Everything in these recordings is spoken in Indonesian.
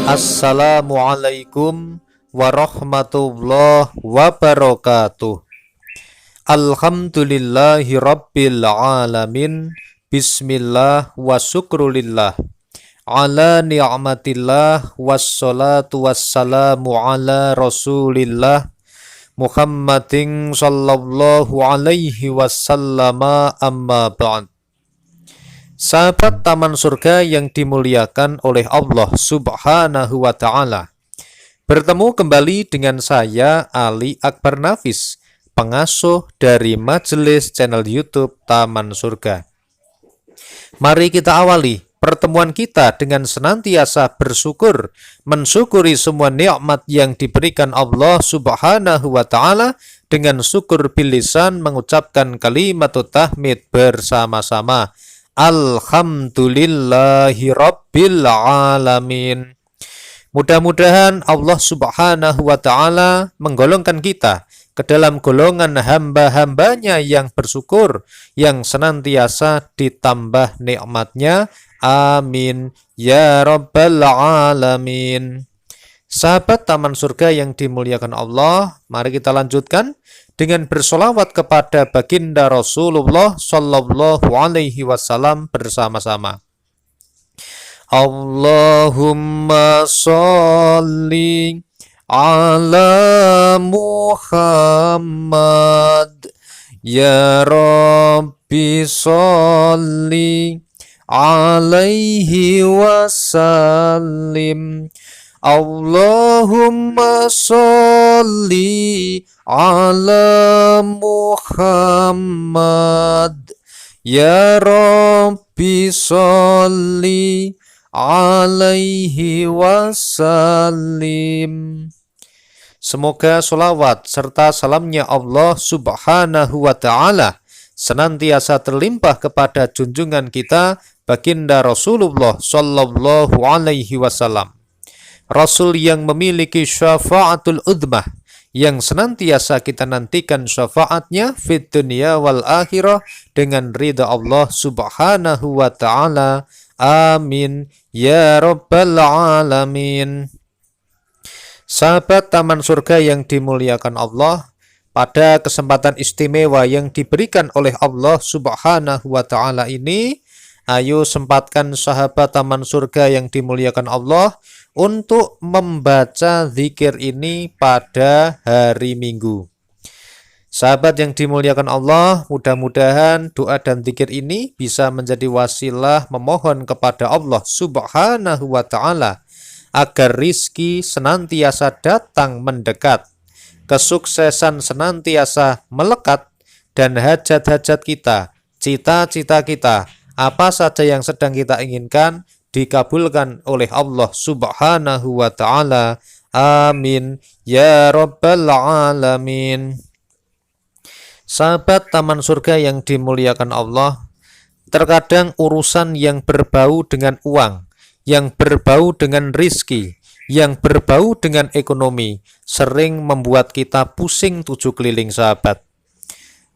Assalamualaikum warahmatullahi wabarakatuh. Alhamdulillahi rabbil alamin. Bismillah wa syukrulillah ala ni'matillah wassalatu wassalamu ala rasulillah Muhammadin sallallahu alaihi wasallama amma ba'd. Sahabat Taman Surga yang dimuliakan oleh Allah Subhanahu wa Ta'ala, bertemu kembali dengan saya Ali Akbar Nafis, pengasuh dari majelis channel YouTube Taman Surga. Mari kita awali pertemuan kita dengan senantiasa bersyukur, mensyukuri semua nikmat yang diberikan Allah Subhanahu wa Ta'ala, dengan syukur bilisan mengucapkan kalimat tahmid bersama-sama. Alhamdulillahi rabbil alamin. Mudah-mudahan Allah Subhanahu wa Ta'ala menggolongkan kita ke dalam golongan hamba-hambanya yang bersyukur, yang senantiasa ditambah nikmatnya. Amin ya rabbal alamin. Sahabat Taman Surga yang dimuliakan Allah, mari kita lanjutkan dengan bersolawat kepada baginda Rasulullah Sallallahu Alaihi Wasallam bersama-sama. Allahumma sholli ala Muhammad, ya Rabbi sholli alaihi wasallim. Allahumma sholli ala Muhammad, ya Rabbi sholli alaihi wasallim. Semoga sholawat serta salamnya Allah Subhanahu wa Ta'ala senantiasa terlimpah kepada junjungan kita baginda Rasulullah Sallallahu Alaihi Wasallam, Rasul yang memiliki syafaatul udmah, yang senantiasa kita nantikan syafaatnya fid dunya wal akhirah dengan ridha Allah Subhanahu wa Ta'ala. Amin ya rabbal alamin. Sahabat Taman Surga yang dimuliakan Allah, pada kesempatan istimewa yang diberikan oleh Allah Subhanahu wa Ta'ala ini, ayo sempatkan sahabat Taman Surga yang dimuliakan Allah untuk membaca zikir ini pada hari Minggu. Sahabat yang dimuliakan Allah, mudah-mudahan doa dan zikir ini bisa menjadi wasilah memohon kepada Allah Subhanahu wa Ta'ala agar rizki senantiasa datang mendekat, kesuksesan senantiasa melekat, dan hajat-hajat kita, cita-cita kita, apa saja yang sedang kita inginkan, dikabulkan oleh Allah Subhanahu wa Ta'ala. Amin ya rabbal alamin. Sahabat Taman Surga yang dimuliakan Allah, terkadang urusan yang berbau dengan uang, yang berbau dengan rizki, yang berbau dengan ekonomi sering membuat kita pusing tujuh keliling, sahabat.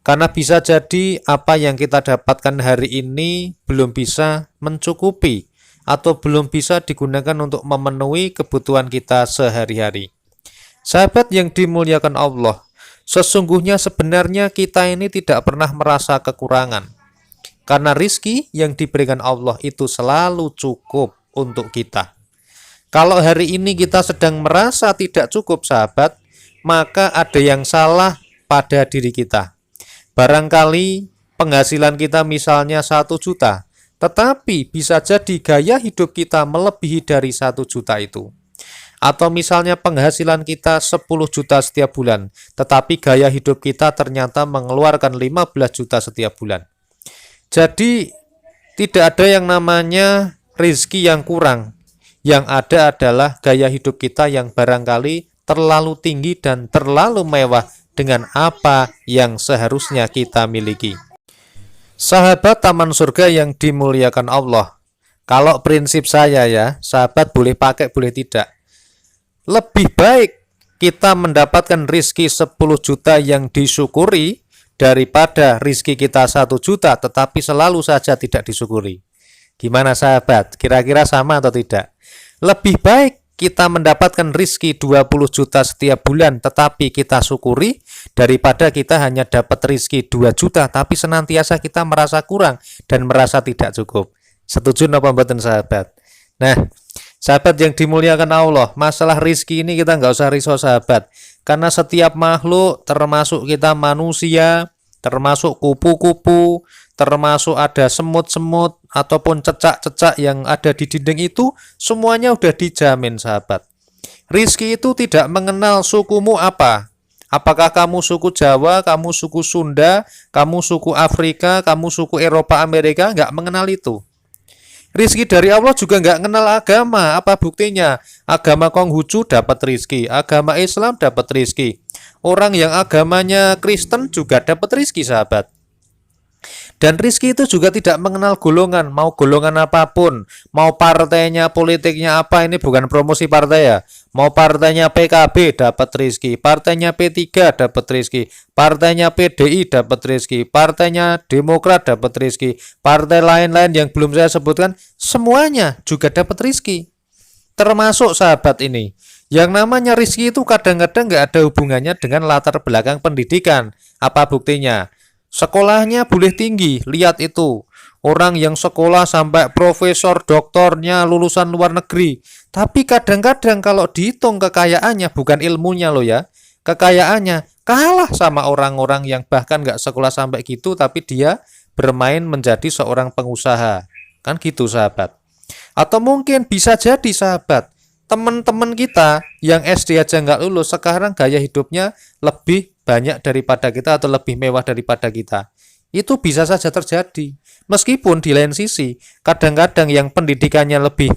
Karena bisa jadi apa yang kita dapatkan hari ini belum bisa mencukupi atau belum bisa digunakan untuk memenuhi kebutuhan kita sehari-hari. Sahabat yang dimuliakan Allah, sesungguhnya sebenarnya kita ini tidak pernah merasa kekurangan, karena rizki yang diberikan Allah itu selalu cukup untuk kita. Kalau hari ini kita sedang merasa tidak cukup, sahabat, maka ada yang salah pada diri kita. Barangkali penghasilan kita misalnya 1 juta, tetapi bisa jadi gaya hidup kita melebihi dari 1 juta itu. Atau misalnya penghasilan kita 10 juta setiap bulan, tetapi gaya hidup kita ternyata mengeluarkan 15 juta setiap bulan. Jadi tidak ada yang namanya rezeki yang kurang. Yang ada adalah gaya hidup kita yang barangkali terlalu tinggi dan terlalu mewah dengan apa yang seharusnya kita miliki. Sahabat Taman Surga yang dimuliakan Allah, kalau prinsip saya ya, sahabat boleh pakai boleh tidak. Lebih baik kita mendapatkan rizki 10 juta yang disyukuri daripada rizki kita 1 juta tetapi selalu saja tidak disyukuri. Gimana sahabat? Kira-kira sama atau tidak? Lebih baik kita mendapatkan rizki 20 juta setiap bulan tetapi kita syukuri, daripada kita hanya dapat rizki 2 juta tapi senantiasa kita merasa kurang dan merasa tidak cukup. Setuju napa mboten sahabat? Nah, sahabat yang dimuliakan Allah, masalah rizki ini kita nggak usah risau sahabat, karena setiap makhluk termasuk kita manusia, termasuk kupu-kupu, termasuk ada semut-semut ataupun cecak-cecak yang ada di dinding itu, semuanya udah dijamin sahabat. Rizki itu tidak mengenal sukumu apa. Apakah kamu suku Jawa, kamu suku Sunda, kamu suku Afrika, kamu suku Eropa, Amerika, nggak mengenal itu. Rizki dari Allah juga nggak kenal agama. Apa buktinya? Agama Konghucu dapat rizki, agama Islam dapat rizki. Orang yang agamanya Kristen juga dapat rizki sahabat. Dan rizki itu juga tidak mengenal golongan, mau golongan apapun, mau partainya, politiknya apa, ini bukan promosi partai ya. Mau partainya PKB dapat rizki, partainya P3 dapat rizki, partainya PDI dapat rizki, partainya Demokrat dapat rizki, partai lain-lain yang belum saya sebutkan, semuanya juga dapat rizki. Termasuk sahabat ini, yang namanya rizki itu kadang-kadang nggak ada hubungannya dengan latar belakang pendidikan. Apa buktinya? Sekolahnya boleh tinggi, lihat itu. Orang yang sekolah sampai profesor, doktornya lulusan luar negeri. Tapi kadang-kadang kalau dihitung kekayaannya, bukan ilmunya loh ya, kekayaannya kalah sama orang-orang yang bahkan nggak sekolah sampai gitu, tapi dia bermain menjadi seorang pengusaha. Kan gitu sahabat. Atau mungkin bisa jadi sahabat, teman-teman kita yang SD aja nggak lulus, sekarang gaya hidupnya lebih banyak daripada kita atau lebih mewah daripada kita. Itu bisa saja terjadi. Meskipun di lain sisi, kadang-kadang yang pendidikannya lebih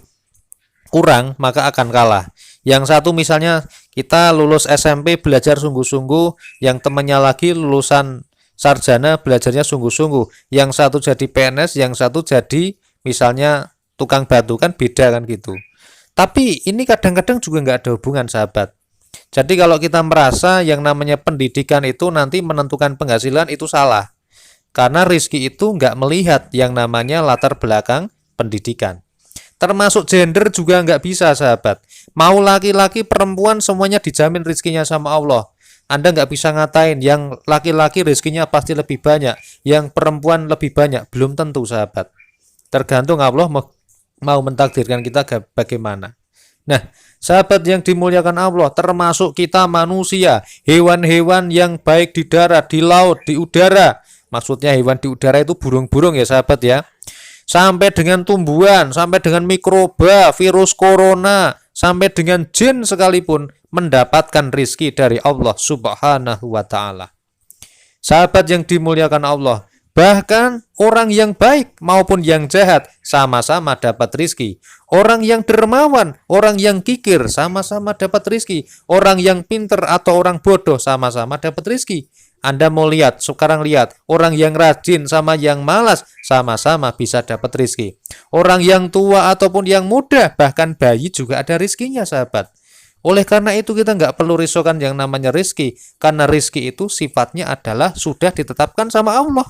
kurang, maka akan kalah. Yang satu misalnya kita lulus SMP belajar sungguh-sungguh, yang temannya lagi lulusan sarjana belajarnya sungguh-sungguh. Yang satu jadi PNS, yang satu jadi misalnya tukang batu, kan beda kan gitu. Tapi ini kadang-kadang juga nggak ada hubungan sahabat. Jadi kalau kita merasa yang namanya pendidikan itu nanti menentukan penghasilan, itu salah. Karena rizki itu nggak melihat yang namanya latar belakang pendidikan. Termasuk gender juga nggak bisa sahabat. Mau laki-laki perempuan semuanya dijamin rizkinya sama Allah. Anda nggak bisa ngatain yang laki-laki rizkinya pasti lebih banyak, yang perempuan lebih banyak. Belum tentu sahabat. Tergantung Allah mau mentakdirkan kita bagaimana. Nah, sahabat yang dimuliakan Allah, termasuk kita manusia, hewan-hewan yang baik di darat, di laut, di udara. Maksudnya hewan di udara itu burung-burung ya sahabat ya. Sampai dengan tumbuhan, sampai dengan mikroba, virus corona, sampai dengan jin sekalipun mendapatkan rizki dari Allah Subhanahu wa ta'ala. Sahabat yang dimuliakan Allah, bahkan orang yang baik maupun yang jahat sama-sama dapat rizki. Orang yang dermawan, orang yang kikir sama-sama dapat rizki. Orang yang pinter atau orang bodoh sama-sama dapat rizki. Anda mau lihat, sekarang lihat, orang yang rajin sama yang malas sama-sama bisa dapat rizki. Orang yang tua ataupun yang muda, bahkan bayi juga ada rizkinya sahabat. Oleh karena itu kita nggak perlu risaukan yang namanya rizki, karena rizki itu sifatnya adalah sudah ditetapkan sama Allah.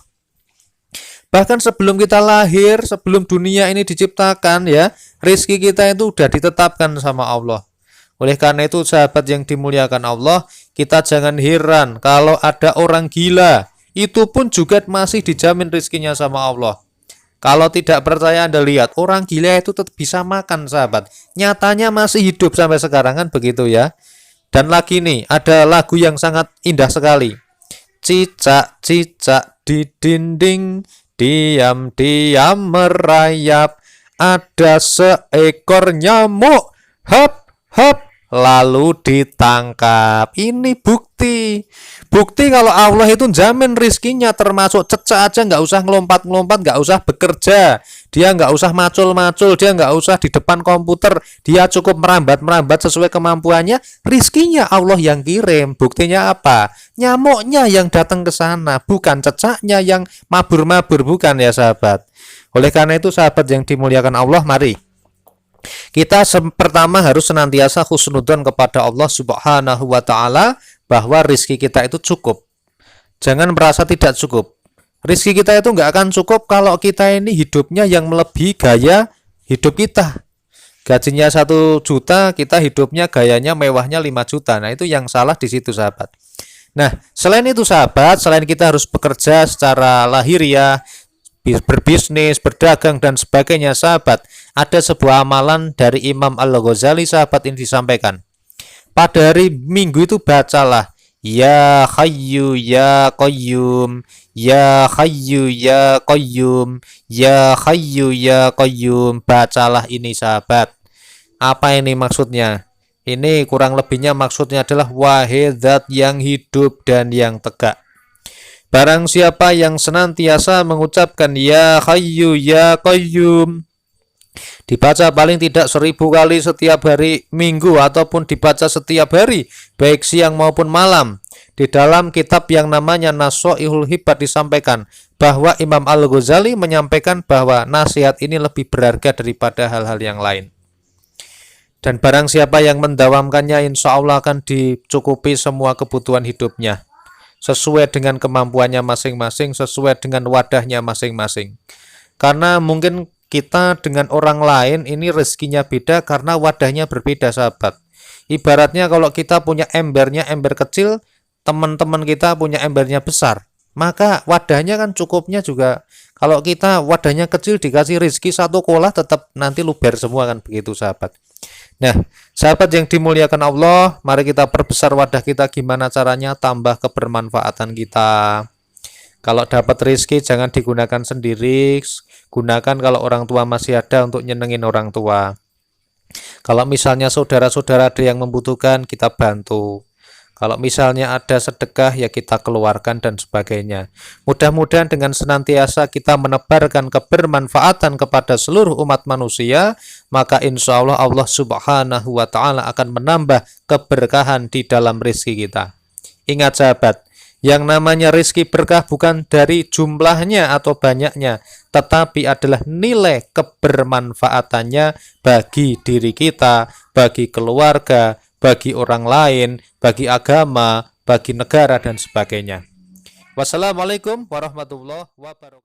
Bahkan sebelum kita lahir, sebelum dunia ini diciptakan ya, rizki kita itu sudah ditetapkan sama Allah. Oleh karena itu sahabat yang dimuliakan Allah, kita jangan heran kalau ada orang gila, itu pun juga masih dijamin rizkinya sama Allah. Kalau tidak percaya Anda lihat, orang gila itu tetap bisa makan sahabat. Nyatanya masih hidup sampai sekarang kan begitu ya. Dan lagi nih, ada lagu yang sangat indah sekali. Cicak-cicak di dinding, diam-diam merayap, ada seekor nyamuk, hap, hap, lalu ditangkap. Ini bukti kalau Allah itu jamin rizkinya. Termasuk cecak aja nggak usah ngelompat-ngelompat, nggak usah bekerja, dia nggak usah macul-macul, dia nggak usah di depan komputer, dia cukup merambat-merambat sesuai kemampuannya, rizkinya Allah yang kirim. Buktinya apa? Nyamuknya yang datang ke sana, bukan cecaknya yang mabur-mabur, bukan ya sahabat. Oleh karena itu sahabat yang dimuliakan Allah, mari kita pertama harus senantiasa husnudzon kepada Allah Subhanahu wa ta'ala, bahwa rizki kita itu cukup. Jangan merasa tidak cukup. Rizki kita itu nggak akan cukup kalau kita ini hidupnya yang melebihi gaya hidup kita. Gajinya 1 juta, kita hidupnya gayanya mewahnya 5 juta. Nah, itu yang salah di situ, sahabat. Nah, selain itu, sahabat, selain kita harus bekerja secara lahiriah, berbisnis, berdagang, dan sebagainya, sahabat, ada sebuah amalan dari Imam Al-Ghazali, sahabat, ini disampaikan. Pada hari Minggu itu bacalah Ya Hayyu Ya Qayyum, Ya Hayyu Ya Qayyum, Ya Hayyu Ya Qayyum. Bacalah ini, sahabat. Apa ini maksudnya? Ini kurang lebihnya maksudnya adalah wahai zat yang hidup dan yang tegak. Barang siapa yang senantiasa mengucapkan Ya Hayyu Ya Qayyum, dibaca paling tidak 1000 kali setiap hari Minggu ataupun dibaca setiap hari, baik siang maupun malam. Di dalam kitab yang namanya Nasoihul Hibbat disampaikan bahwa Imam Al-Ghazali menyampaikan bahwa nasihat ini lebih berharga daripada hal-hal yang lain. Dan barang siapa yang mendawamkannya, insya Allah akan dicukupi semua kebutuhan hidupnya sesuai dengan kemampuannya masing-masing, sesuai dengan wadahnya masing-masing. Karena mungkin kita dengan orang lain ini rezekinya beda karena wadahnya berbeda, sahabat. Ibaratnya kalau kita punya embernya ember kecil, teman-teman kita punya embernya besar, maka wadahnya kan cukupnya juga. Kalau kita wadahnya kecil dikasih rezeki 1 kolah, tetap nanti luber semua, kan begitu, sahabat. Nah, sahabat yang dimuliakan Allah, mari kita perbesar wadah kita. Gimana caranya? Tambah kebermanfaatan kita. Kalau dapat rezeki jangan digunakan sendiri, gunakan kalau orang tua masih ada untuk nyenengin orang tua. Kalau misalnya saudara-saudara ada yang membutuhkan, kita bantu. Kalau misalnya ada sedekah, ya kita keluarkan dan sebagainya. Mudah-mudahan dengan senantiasa kita menebarkan kebermanfaatan kepada seluruh umat manusia, maka insya Allah Allah Subhanahu wa Ta'ala akan menambah keberkahan di dalam rezeki kita. Ingat, sahabat, yang namanya rezeki berkah bukan dari jumlahnya atau banyaknya, tetapi adalah nilai kebermanfaatannya bagi diri kita, bagi keluarga, bagi orang lain, bagi agama, bagi negara, dan sebagainya. Wassalamualaikum warahmatullahi wabarakatuh.